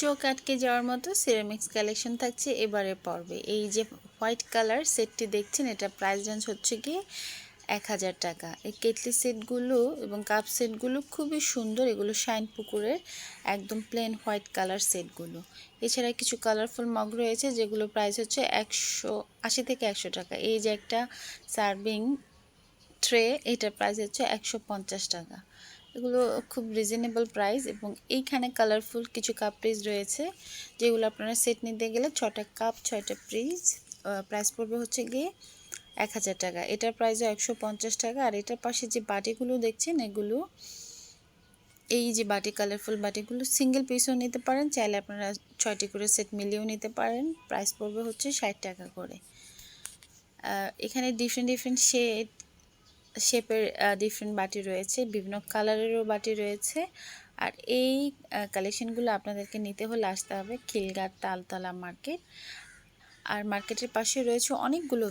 চোখ আটকে যাওয়ার মতো সিরামিক্স কালেকশন থাকছে এবারে পর্বে। এই যে হোয়াইট কালার সেটটি দেখছেন, এটা প্রাইস রেঞ্জ হচ্ছে কি 1000 টাকা। এই কেটলি সেটগুলো এবং কাপ সেটগুলো খুবই সুন্দর, এগুলো শাইন পুকুরের একদম প্লেন হোয়াইট কালার সেটগুলো। এছাড়া কিছু কালারফুল মগ রয়েছে যেগুলো প্রাইস হচ্ছে 180 থেকে 100 টাকা। এই যে একটা সার্ভিং ট্রে, এটার প্রাইস হচ্ছে 150 টাকা। এগুলো খুব রিজনেবল প্রাইস। এবং এইখানে কালারফুল কিছু কাপ পিস রয়েছে যেগুলো আপনারা সেট নিতে গেলে 6টা কাপ 6টা পিস প্রাইস পড়বে হচ্ছে গিয়ে 1000 টাকা। এটার প্রাইসও 150 টাকা। আর এটার পাশে যে বাটিগুলো দেখছেন, এগুলো এই যে বাটি, কালারফুল বাটিগুলো সিঙ্গেল পিসও নিতে পারেন, চাইলে আপনারা 6টি করে সেট মিলিয়েও নিতে পারেন। প্রাইস পড়বে হচ্ছে 60 টাকা করে। এখানে ডিফারেন্ট শেপের ডিফারেন্ট বাটি রয়েছে, বিভিন্ন কালারেরও বাটি রয়েছে। আর এই কালেকশনগুলো আপনাদেরকে নিতে হলে আসতে হবে খিলগাঁও তালতলা মার্কেট। আর মার্কেটের পাশে রয়েছে অনেকগুলো